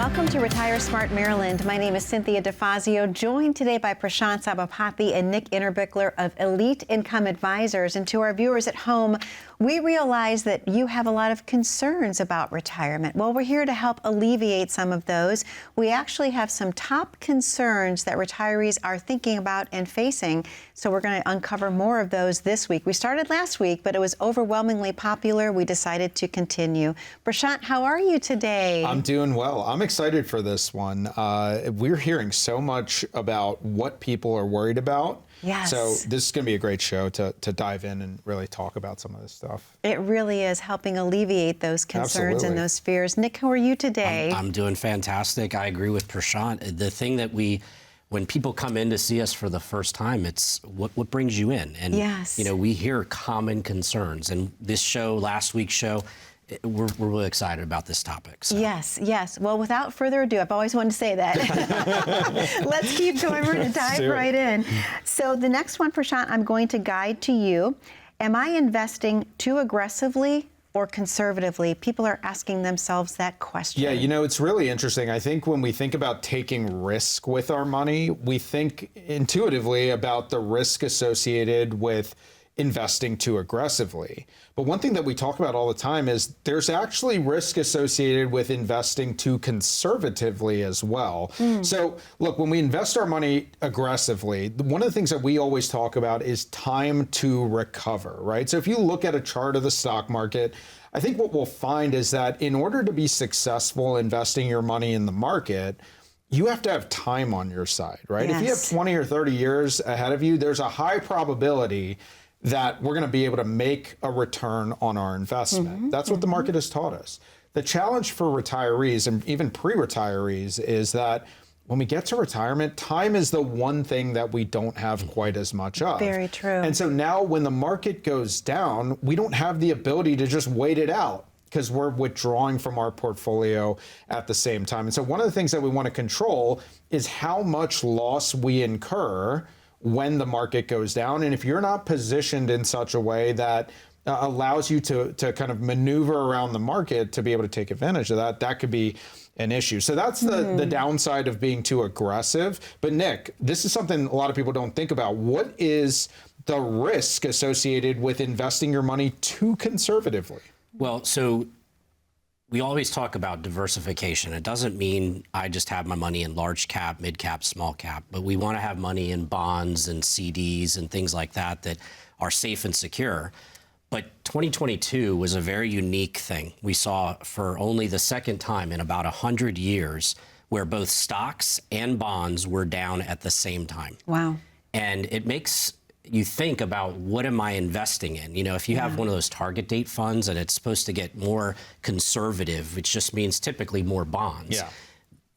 Welcome to Retire Smart Maryland. My name is Cynthia DeFazio, joined today by Prashant Sabapathy and Nick Interbickler of Elite Income Advisors. And to our viewers at home, we realize that you have a lot of concerns about retirement. Well, we're here to help alleviate some of those. We actually have some top concerns that retirees are thinking about and facing. So we're going to uncover more of those this week. We started last week, but it was overwhelmingly popular. We decided to continue. Prashant, how are you today? I'm doing well. I'm excited for this one. We're hearing so much about what people are worried about. Yes. So this is going to be a great show to dive in and really talk about some of this stuff. It really is helping alleviate those concerns Absolutely. and those fears. Nick, how are you today? I'm doing fantastic. I agree with Prashant. The thing that when people come in to see us for the first time, it's what brings you in. And, yes. You know, we hear common concerns. And this show, last week's show, we're really excited about this topic. So. Yes, yes. Well, without further ado, I've always wanted to say that. Let's keep going. We're going to dive right in. So the next one, Prashant, I'm going to guide to you. Am I investing too aggressively or conservatively? People are asking themselves that question. Yeah, you know, it's really interesting. I think when we think about taking risk with our money, we think intuitively about the risk associated with investing too aggressively. But one thing that we talk about all the time is there's actually risk associated with investing too conservatively as well. So look, when we invest our money aggressively, one of the things that we always talk about is time to recover, right? So if you look at a chart of the stock market, I think what we'll find is that in order to be successful investing your money in the market, you have to have time on your side, right? Yes. If you have 20 or 30 years ahead of you, there's a high probability that we're going to be able to make a return on our investment. That's what the market has taught us. The challenge for retirees and even pre-retirees is that when we get to retirement, time is the one thing that we don't have quite as much of. Very true. And so now when the market goes down, we don't have the ability to just wait it out because we're withdrawing from our portfolio at the same time. And so one of the things that we want to control is how much loss we incur when the market goes down. And if you're not positioned in such a way that allows you to kind of maneuver around the market to be able to take advantage of that, that could be an issue. So that's the downside of being too aggressive. But Nick, this is something a lot of people don't think about. What is the risk associated with investing your money too conservatively? Well, so we always talk about diversification. It doesn't mean I just have my money in large cap, mid cap, small cap, but we want to have money in bonds and CDs and things like that that are safe and secure. But 2022 was a very unique thing. We saw for only the second time in about 100 years where both stocks and bonds were down at the same time. Wow. And it makes you think about, what am I investing in? You know, if you have one of those target date funds and it's supposed to get more conservative, which just means typically more bonds. Yeah.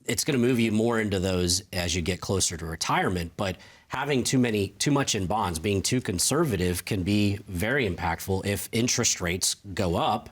It's going to move you more into those as you get closer to retirement. But having too much in bonds, being too conservative, can be very impactful. If interest rates go up,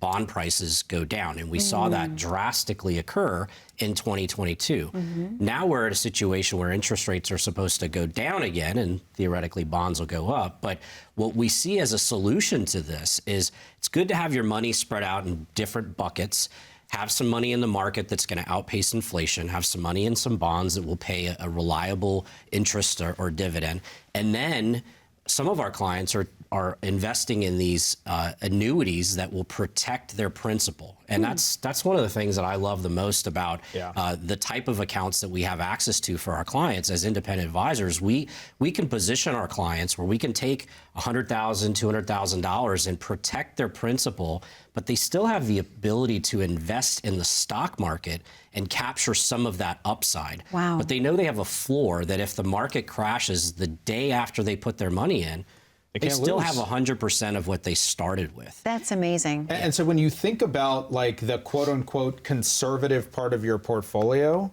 bond prices go down. And we saw that drastically occur in 2022. Now we're at a situation where interest rates are supposed to go down again, and theoretically bonds will go up. But what we see as a solution to this is it's good to have your money spread out in different buckets. Have some money in the market that's going to outpace inflation, have some money in some bonds that will pay a reliable interest or dividend. And then some of our clients are investing in these annuities that will protect their principal. And that's one of the things that I love the most about the type of accounts that we have access to for our clients as independent advisors. We can position our clients where we can take $100,000, $200,000 and protect their principal, but they still have the ability to invest in the stock market and capture some of that upside. Wow. But they know they have a floor that if the market crashes the day after they put their money in, they still have 100% of what they started with. That's amazing. And so when you think about like the quote unquote conservative part of your portfolio,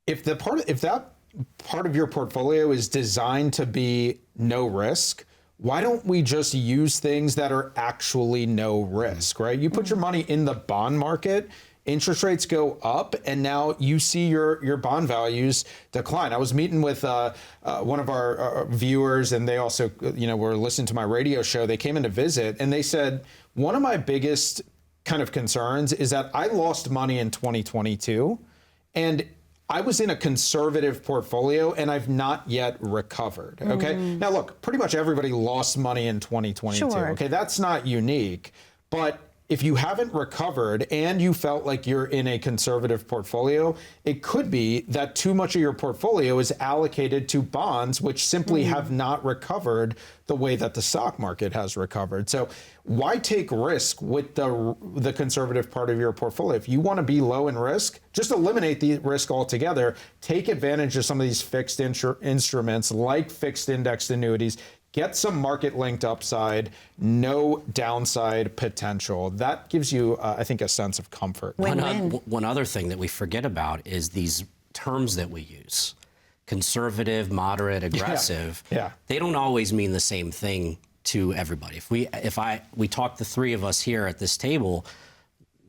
if that part of your portfolio is designed to be no risk, why don't we just use things that are actually no risk, right? You put your money in the bond market, interest rates go up, and now you see your bond values decline. I was meeting with one of our viewers, and they also, were listening to my radio show. They came in to visit, and they said, one of my biggest kind of concerns is that I lost money in 2022 and I was in a conservative portfolio and I've not yet recovered. Okay. Now, look, pretty much everybody lost money in 2022. Sure. Okay. That's not unique. But if you haven't recovered and you felt like you're in a conservative portfolio, it could be that too much of your portfolio is allocated to bonds, which simply have not recovered the way that the stock market has recovered. So why take risk with the conservative part of your portfolio? If you want to be low in risk, just eliminate the risk altogether. Take advantage of some of these fixed instruments like fixed indexed annuities. Get some market linked upside, no downside potential. That gives you, I think, a sense of comfort. One other thing that we forget about is these terms that we use. Conservative, moderate, aggressive. Yeah. They don't always mean the same thing to everybody. If we talk, the three of us here at this table,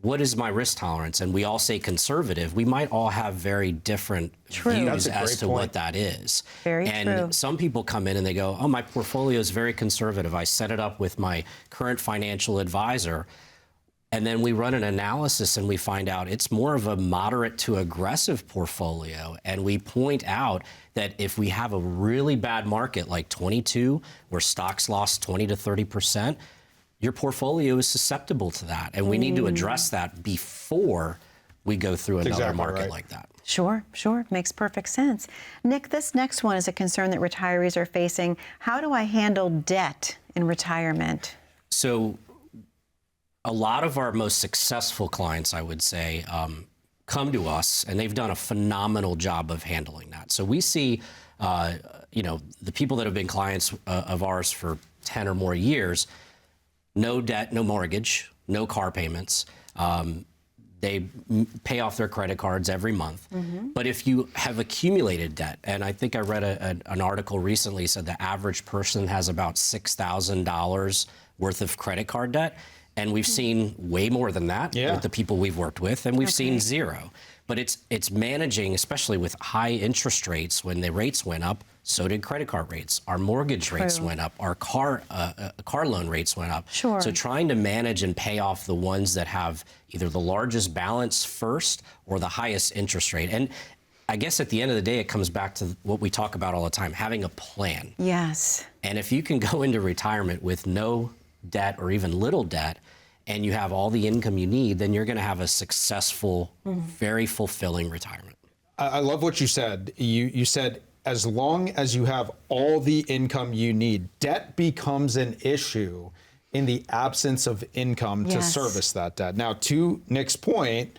what is my risk tolerance? And we all say conservative. We might all have very different views as to what that is. Very and true. some people come in and they go, oh, my portfolio is very conservative. I set it up with my current financial advisor. And then we run an analysis and we find out it's more of a moderate to aggressive portfolio. And we point out that if we have a really bad market like 22, where stocks lost 20 to 30%, your portfolio is susceptible to that. And we need to address that before we go through another market like that. Sure. Makes perfect sense. Nick, this next one is a concern that retirees are facing. How do I handle debt in retirement? So a lot of our most successful clients, I would say, come to us, and they've done a phenomenal job of handling that. So we see, the people that have been clients of ours for 10 or more years, no debt, no mortgage, no car payments. They pay off their credit cards every month. But if you have accumulated debt, and I think I read an article recently said the average person has about $6,000 worth of credit card debt. And we've seen way more than that with the people we've worked with, and we've seen zero. But it's managing, especially with high interest rates. When the rates went up, so did credit card rates. Our mortgage rates went up. Our car loan rates went up. Sure. So trying to manage and pay off the ones that have either the largest balance first or the highest interest rate. And I guess at the end of the day, it comes back to what we talk about all the time, having a plan. Yes. And if you can go into retirement with no debt or even little debt, and you have all the income you need, then you're going to have a successful, very fulfilling retirement. I love what you said. You said, as long as you have all the income you need, debt becomes an issue in the absence of income to service that debt. Now, to Nick's point,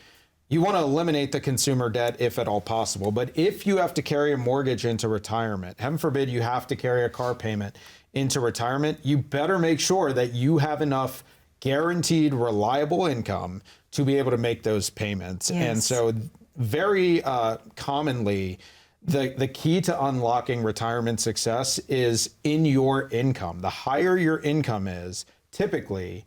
you want to eliminate the consumer debt if at all possible. But if you have to carry a mortgage into retirement, heaven forbid you have to carry a car payment into retirement, you better make sure that you have enough guaranteed, reliable income to be able to make those payments. And so very commonly, the key to unlocking retirement success is in your income. The higher your income is, typically,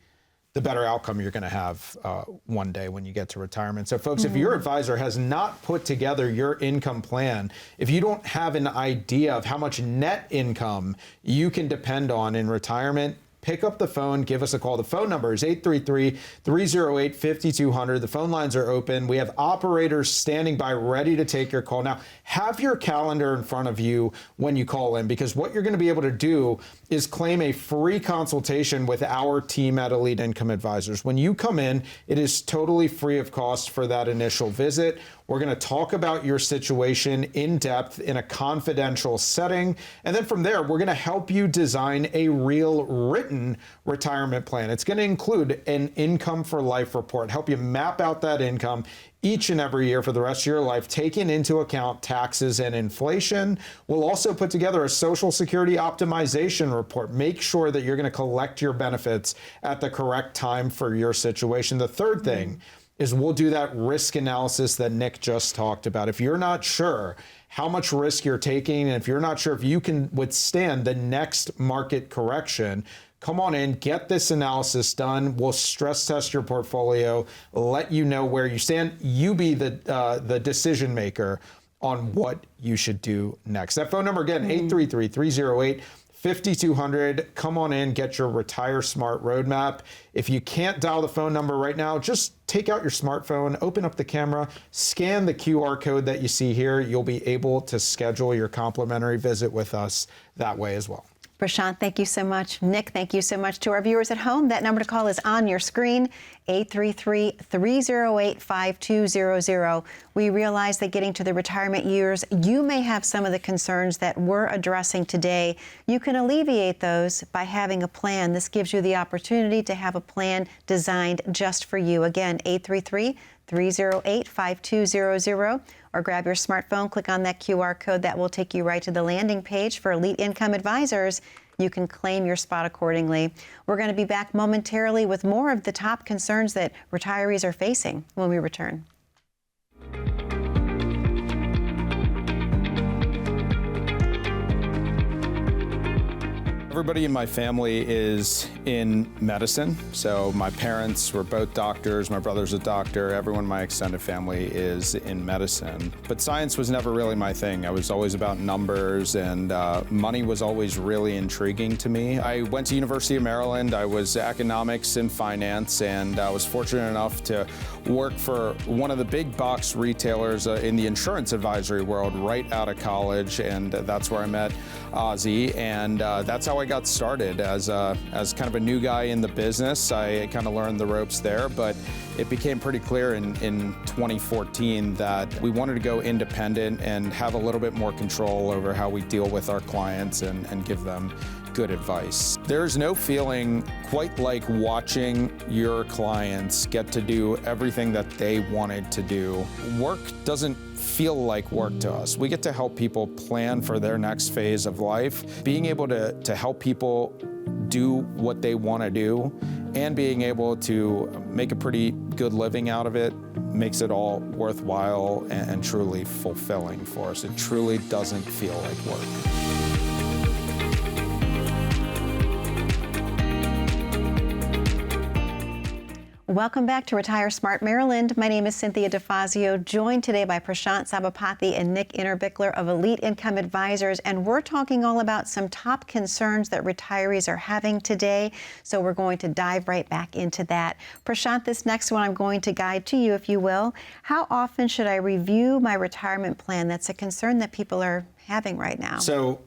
the better outcome you're going to have one day when you get to retirement. So folks, if your advisor has not put together your income plan, if you don't have an idea of how much net income you can depend on in retirement, pick up the phone, give us a call. The phone number is 833-308-5200. The phone lines are open. We have operators standing by ready to take your call. Now, have your calendar in front of you when you call in, because what you're going to be able to do is claim a free consultation with our team at Elite Income Advisors. When you come in, it is totally free of cost for that initial visit. We're going to talk about your situation in depth in a confidential setting. And then from there, we're going to help you design a real written retirement plan. It's going to include an income for life report, help you map out that income each and every year for the rest of your life, taking into account taxes and inflation. We'll also put together a Social Security optimization report. Make sure that you're going to collect your benefits at the correct time for your situation. The third thing is we'll do that risk analysis that Nick just talked about. If you're not sure how much risk you're taking, and if you're not sure if you can withstand the next market correction, come on in, get this analysis done. We'll stress test your portfolio, let you know where you stand. You be the decision maker on what you should do next. That phone number again, 833-308-5200. 5200. Come on in, get your Retire Smart roadmap. If you can't dial the phone number right now, just take out your smartphone, open up the camera, scan the QR code that you see here. You'll be able to schedule your complimentary visit with us that way as well. Prashant, thank you so much. Nick, thank you so much. To our viewers at home, that number to call is on your screen, 833-308-5200. We realize that getting to the retirement years, you may have some of the concerns that we're addressing today. You can alleviate those by having a plan. This gives you the opportunity to have a plan designed just for you. Again, 833-308-5200. Or grab your smartphone, click on that QR code. That will take you right to the landing page for Elite Income Advisors. You can claim your spot accordingly. We're going to be back momentarily with more of the top concerns that retirees are facing when we return. Everybody in my family is in medicine. So my parents were both doctors, my brother's a doctor, everyone in my extended family is in medicine. But science was never really my thing. I was always about numbers, and money was always really intriguing to me. I went to University of Maryland. I was economics and finance, and I was fortunate enough to work for one of the big box retailers in the insurance advisory world right out of college, and that's where I met Ozzy, and that's how I got started as kind of a new guy in the business. I kind of learned the ropes there, but it became pretty clear in 2014 that we wanted to go independent and have a little bit more control over how we deal with our clients and give them good advice. There's no feeling quite like watching your clients get to do everything that they wanted to do. Work doesn't feel like work to us. We get to help people plan for their next phase of life. Being able to help people do what they want to do and being able to make a pretty good living out of it makes it all worthwhile and truly fulfilling for us. It truly doesn't feel like work. Welcome back to Retire Smart Maryland. My name is Cynthia DeFazio, joined today by Prashant Sabapathy and Nick Interbickler of Elite Income Advisors, and we're talking all about some top concerns that retirees are having today, so we're going to dive right back into that. Prashant, this next one I'm going to guide to you, if you will. How often should I review my retirement plan? That's a concern that people are having right now. So,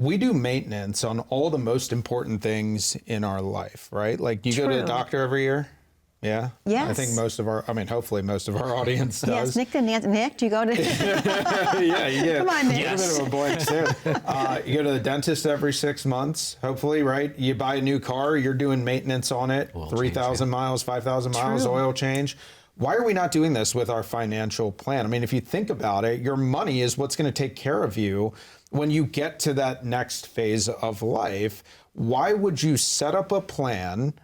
we do maintenance on all the most important things in our life, right? Like, you go to the doctor every year? Yeah? Yes. I think hopefully most of our audience does. Yes, Nick and Nancy. Nick, do you go to? Yeah, you get, Come on, Nick. a bit of a blank stare. You go to the dentist every 6 months, hopefully, right? You buy a new car, you're doing maintenance on it, 3,000 miles, 5,000 miles, oil change. Why are we not doing this with our financial plan? I mean, if you think about it, your money is what's going to take care of you when you get to that next phase of life. Why would you set up a plan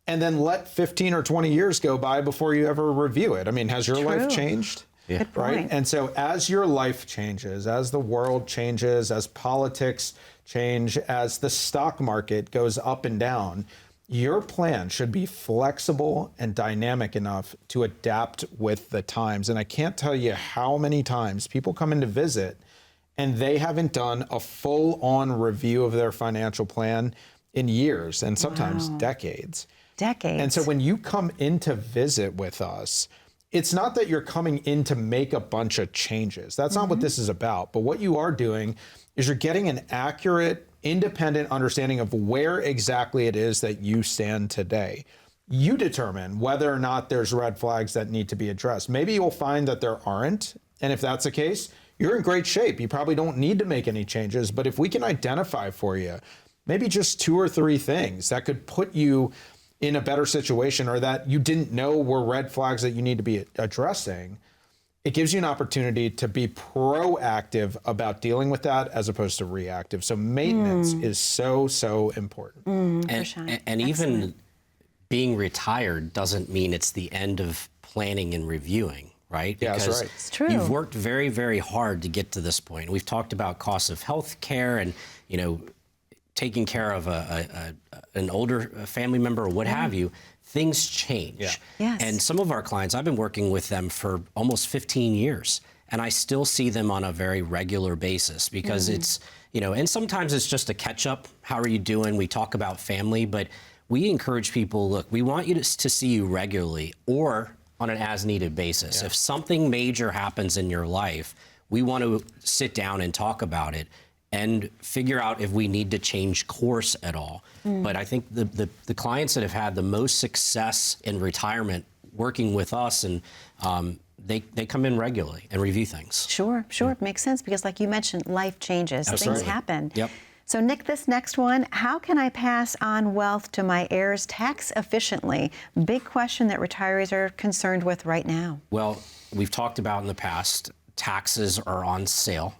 and then let 15 or 20 years go by before you ever review it? I mean, has your life changed? Yeah. Good point. Right? And so as your life changes, as the world changes, as politics change, as the stock market goes up and down, your plan should be flexible and dynamic enough to adapt with the times. And I can't tell you how many times people come in to visit and they haven't done a full-on review of their financial plan in years and sometimes decades. And so when you come in to visit with us, it's not that you're coming in to make a bunch of changes. That's not what this is about. But what you are doing is you're getting an accurate, independent understanding of where exactly it is that you stand today. You determine whether or not there's red flags that need to be addressed. Maybe you'll find that there aren't. And if that's the case, you're in great shape. You probably don't need to make any changes. But if we can identify for you maybe just 2 or 3 things that could put you in a better situation or that you didn't know were red flags that you need to be addressing, it gives you an opportunity to be proactive about dealing with that as opposed to reactive. So maintenance is so important. And even being retired doesn't mean it's the end of planning and reviewing, right? Yeah, because that's right. It's true. You've worked very, very hard to get to this point. We've talked about costs of health care and, taking care of an older family member or what have you. Things change. Yeah. Yes. And some of our clients, I've been working with them for almost 15 years, and I still see them on a very regular basis because it's, and sometimes it's just a catch up. How are you doing? We talk about family, but we encourage people, look, we want you to see you regularly or on an as needed basis. If something major happens in your life, we want to sit down and talk about it and figure out if we need to change course at all. But I think the clients that have had the most success in retirement working with us, and they come in regularly and review things. Sure. Makes sense because like you mentioned, life changes, Absolutely. things happen. Yep. So Nick, this next one, how can I pass on wealth to my heirs tax efficiently? Big question that retirees are concerned with right now. Well, we've talked about in the past, taxes are on sale.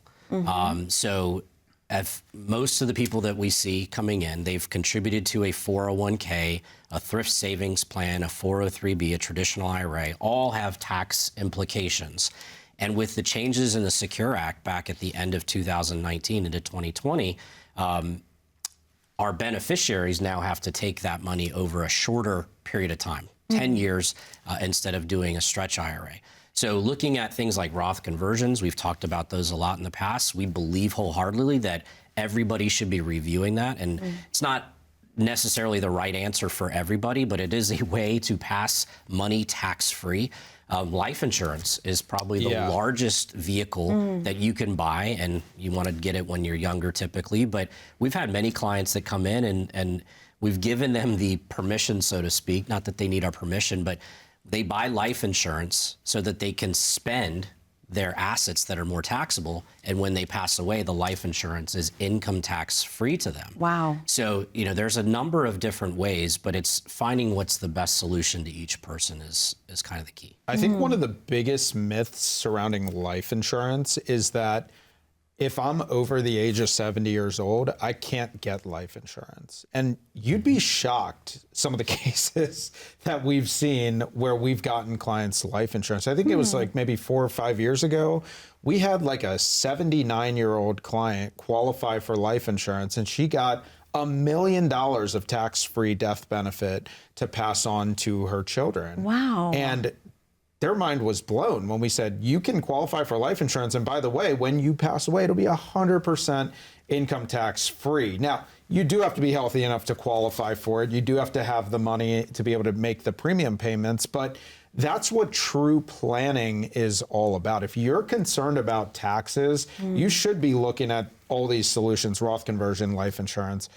So if most of the people that we see coming in, they've contributed to a 401k, a thrift savings plan, a 403b, a traditional IRA, all have tax implications. And with the changes in the Secure Act back at the end of 2019 into 2020, our beneficiaries now have to take that money over a shorter period of time, 10 years, instead of doing a stretch IRA. So looking at things like Roth conversions, we've talked about those a lot in the past. We believe wholeheartedly that everybody should be reviewing that. And it's not necessarily the right answer for everybody, but it is a way to pass money tax-free. Life insurance is probably the largest vehicle that you can buy, and you want to get it when you're younger typically. But we've had many clients that come in and we've given them the permission, so to speak, not that they need our permission, but they buy life insurance so that they can spend their assets that are more taxable. And when they pass away, the life insurance is income tax free to them. Wow. So, there's a number of different ways, but it's finding what's the best solution to each person is kind of the key. I think one of the biggest myths surrounding life insurance is that if I'm over the age of 70 years old, I can't get life insurance. And you'd be shocked some of the cases that we've seen where we've gotten clients life insurance. I think it was like maybe 4 or 5 years ago, we had like a 79-year-old client qualify for life insurance, and she got $1 million of tax-free death benefit to pass on to her children. Wow. And their mind was blown when we said, you can qualify for life insurance. And by the way, when you pass away, it'll be 100% income tax free. Now, you do have to be healthy enough to qualify for it. You do have to have the money to be able to make the premium payments, but that's what true planning is all about. If you're concerned about taxes, you should be looking at all these solutions, Roth conversion, life insurance,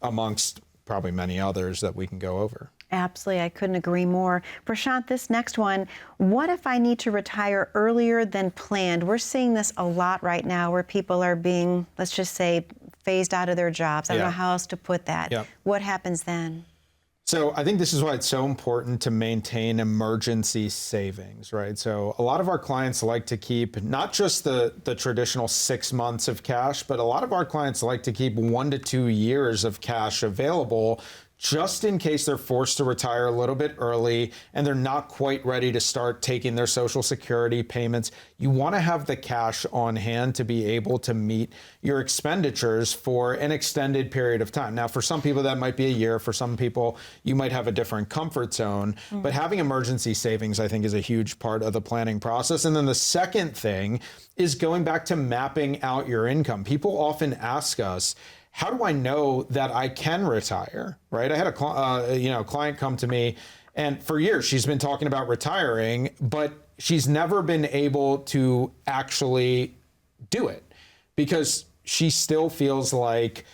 amongst probably many others that we can go over. Absolutely. I couldn't agree more. Prashant, this next one, what if I need to retire earlier than planned? We're seeing this a lot right now where people are being, let's just say, phased out of their jobs. I don't know how else to put that. What happens then? So I think this is why it's so important to maintain emergency savings, right? So a lot of our clients like to keep not just the traditional 6 months of cash, but a lot of our clients like to keep 1 to 2 years of cash available just in case they're forced to retire a little bit early and they're not quite ready to start taking their Social Security payments. You want to have the cash on hand to be able to meet your expenditures for an extended period of time. Now, for some people, that might be a year. For some people, you might have a different comfort zone. But having emergency savings, I think, is a huge part of the planning process. And then the second thing is going back to mapping out your income. People often ask us, how do I know that I can retire, right? I had a client come to me, and for years she's been talking about retiring, but she's never been able to actually do it because she still feels like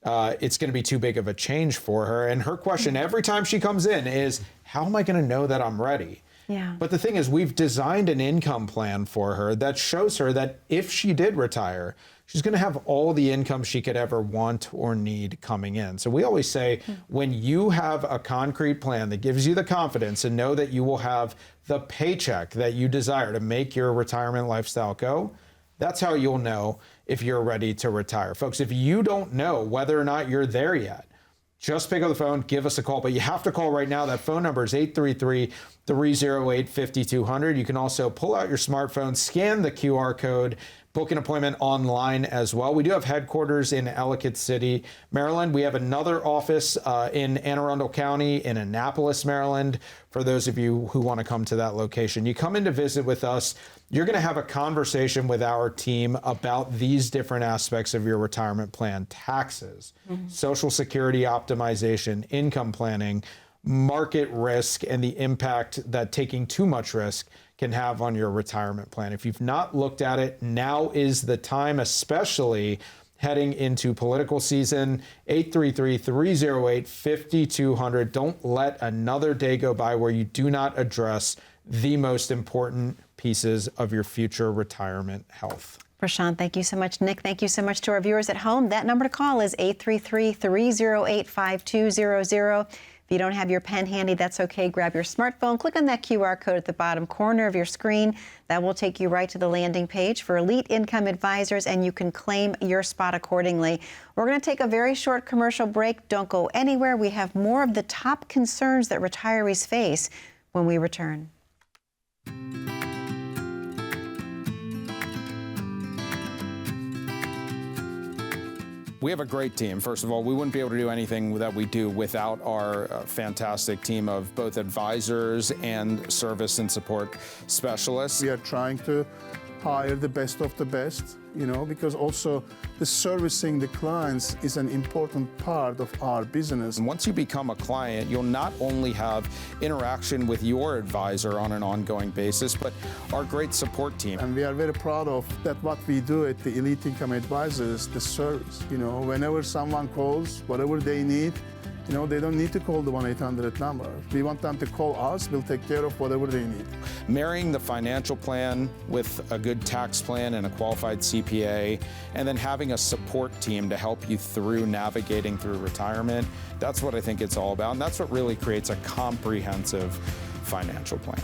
it's going to be too big of a change for her. And her question every time she comes in is, how am I going to know that I'm ready? Yeah. But the thing is, we've designed an income plan for her that shows her that if she did retire, she's going to have all the income she could ever want or need coming in. So we always say, when you have a concrete plan that gives you the confidence and know that you will have the paycheck that you desire to make your retirement lifestyle go, that's how you'll know if you're ready to retire. Folks, if you don't know whether or not you're there yet, just pick up the phone, give us a call. But you have to call right now. That phone number is 833-308-5200. You can also pull out your smartphone, scan the QR code, book an appointment online as well. We do have headquarters in Ellicott City, Maryland. We have another office in Anne Arundel County in Annapolis, Maryland, for those of you who want to come to that location. You come in to visit with us, you're going to have a conversation with our team about these different aspects of your retirement plan: taxes, Social Security optimization, income planning, market risk, and the impact that taking too much risk can have on your retirement plan. If you've not looked at it, now is the time, especially heading into political season. 833-308-5200. Don't let another day go by where you do not address the most important pieces of your future retirement health. Prashant, thank you so much. Nick, thank you so much to our viewers at home. That number to call is 833-308-5200. If you don't have your pen handy, that's okay. Grab your smartphone, click on that QR code at the bottom corner of your screen. That will take you right to the landing page for Elite Income Advisors, and you can claim your spot accordingly. We're going to take a very short commercial break. Don't go anywhere. We have more of the top concerns that retirees face when we return. We have a great team. First of all, we wouldn't be able to do anything that we do without our fantastic team of both advisors and service and support specialists. We are trying to hire the best of the best, because also the servicing the clients is an important part of our business. And once you become a client, you'll not only have interaction with your advisor on an ongoing basis, but our great support team. And we are very proud of that what we do at the Elite Income Advisors, the service. Whenever someone calls, whatever they need, they don't need to call the 1-800 number. We want them to call us. We'll take care of whatever they need. Marrying the financial plan with a good tax plan and a qualified CPA, and then having a support team to help you through navigating through retirement, that's what I think it's all about. And that's what really creates a comprehensive financial plan.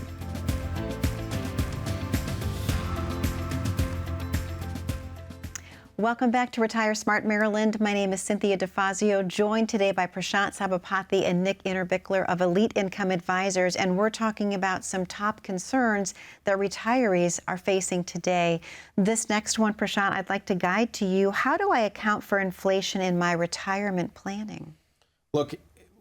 Welcome back to Retire Smart Maryland. My name is Cynthia DeFazio, joined today by Prashant Sabapathy and Nick Interbickler of Elite Income Advisors, and we're talking about some top concerns that retirees are facing today. This next one, Prashant, I'd like to guide to you. How do I account for inflation in my retirement planning? Look,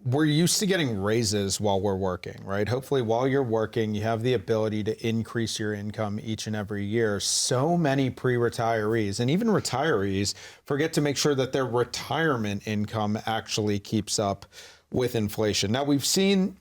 we're used to getting raises while we're working, right? Hopefully while you're working, you have the ability to increase your income each and every year. So many pre-retirees and even retirees forget to make sure that their retirement income actually keeps up with inflation. Now, we've seen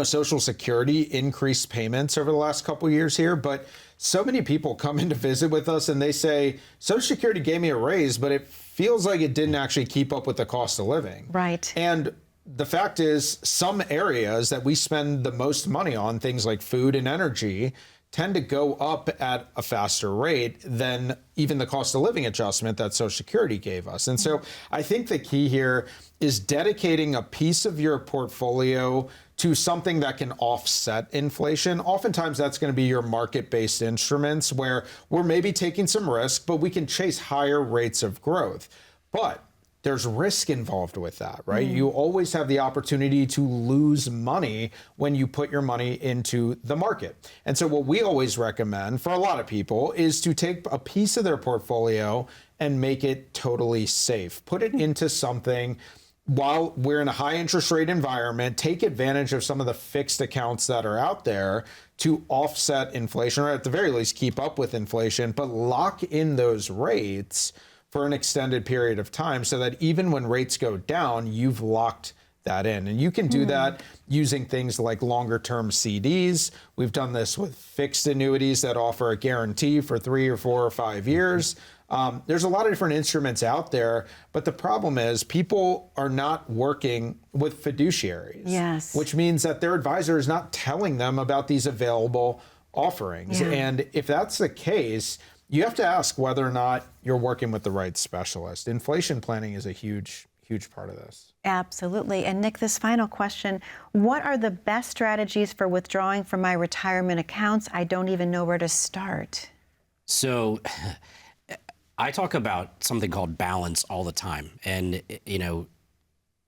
Social Security increase payments over the last couple of years here, but so many people come in to visit with us and they say, Social Security gave me a raise, but it feels like it didn't actually keep up with the cost of living. Right. And the fact is, some areas that we spend the most money on, things like food and energy, tend to go up at a faster rate than even the cost of living adjustment that Social Security gave us. And so I think the key here is dedicating a piece of your portfolio to something that can offset inflation. Oftentimes that's going to be your market-based instruments where we're maybe taking some risk, but we can chase higher rates of growth. But there's risk involved with that, right? You always have the opportunity to lose money when you put your money into the market. And so what we always recommend for a lot of people is to take a piece of their portfolio and make it totally safe. Put it into something while we're in a high interest rate environment, take advantage of some of the fixed accounts that are out there to offset inflation, or at the very least keep up with inflation, but lock in those rates for an extended period of time so that even when rates go down, you've locked that in. And you can do that using things like longer term CDs. We've done this with fixed annuities that offer a guarantee for 3 or 4 or 5 years. There's a lot of different instruments out there, but the problem is people are not working with fiduciaries. Yes. Which means that their advisor is not telling them about these available offerings. Yeah. And if that's the case, you have to ask whether or not you're working with the right specialist. Inflation planning is a huge part of this. Absolutely. And Nick, this final question, what are the best strategies for withdrawing from my retirement accounts? I don't even know where to start. So I talk about something called balance all the time. And,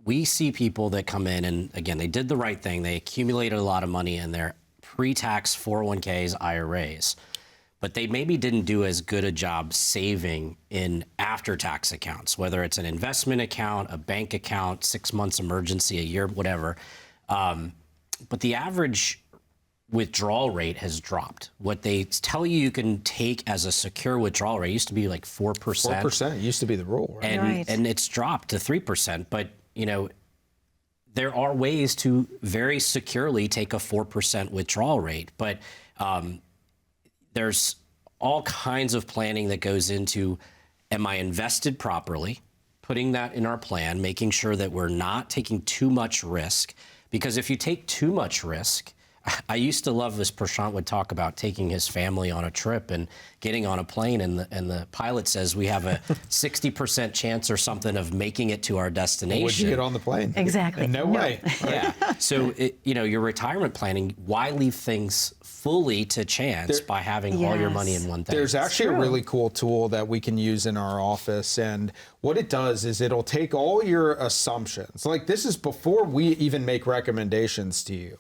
we see people that come in and, again, they did the right thing. They accumulated a lot of money in their pre-tax 401ks, IRAs. but they maybe didn't do as good a job saving in after-tax accounts, whether it's an investment account, a bank account, 6 months emergency, a year, whatever. But the average withdrawal rate has dropped. What they tell you can take as a secure withdrawal rate used to be like 4%. 4% used to be the rule, right? And it's dropped to 3%. But, you know, there are ways to very securely take a 4% withdrawal rate. But there's all kinds of planning that goes into, am I invested properly? Putting that in our plan, making sure that we're not taking too much risk. Because if you take too much risk, I used to love this. Prashant would talk about taking his family on a trip and getting on a plane, and the pilot says we have a 60% chance or something of making it to our destination. Would you get on the plane? Exactly. No way. Yeah. So, your retirement planning, why leave things fully to chance by having all your money in one thing? There's actually a really cool tool that we can use in our office. And what it does is it'll take all your assumptions. Like, this is before we even make recommendations to you.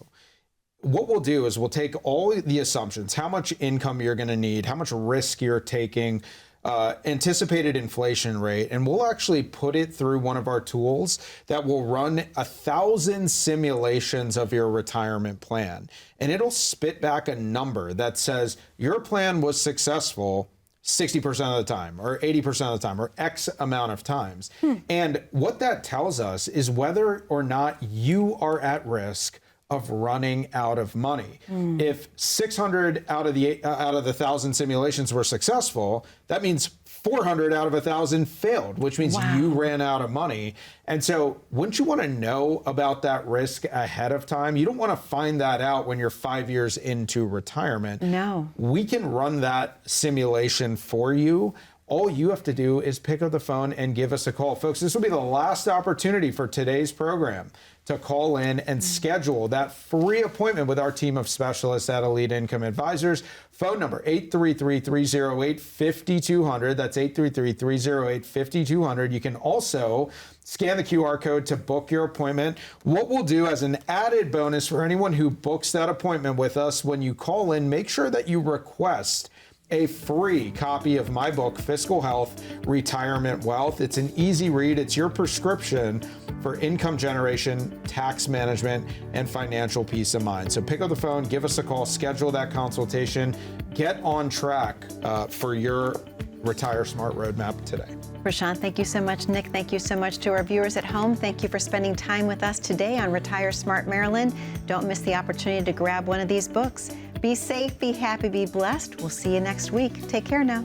What we'll do is we'll take all the assumptions, how much income you're going to need, how much risk you're taking, anticipated inflation rate, and we'll actually put it through one of our tools that will run 1,000 simulations of your retirement plan. And it'll spit back a number that says your plan was successful 60% of the time, or 80% of the time, or X amount of times. And what that tells us is whether or not you are at risk of running out of money. If 600 out of the 1,000 simulations were successful, that means 400 out of 1,000 failed, which means you ran out of money. And so wouldn't you want to know about that risk ahead of time? You don't want to find that out when you're 5 years into retirement. No. We can run that simulation for you. All you have to do is pick up the phone and give us a call. Folks, this will be the last opportunity for today's program to call in and schedule that free appointment with our team of specialists at Elite Income Advisors. Phone number 833-308-5200. That's 833-308-5200. You can also scan the QR code to book your appointment. What we'll do as an added bonus for anyone who books that appointment with us, when you call in, make sure that you request a free copy of my book, Fiscal Health, Retirement Wealth. It's an easy read. It's your prescription for income generation, tax management, and financial peace of mind. So pick up the phone, give us a call, schedule that consultation, get on track for your Retire Smart roadmap today. Prashant, thank you so much. Nick, thank you so much. To our viewers at home, thank you for spending time with us today on Retire Smart Maryland. Don't miss the opportunity to grab one of these books. Be safe, be happy, be blessed. We'll see you next week. Take care now.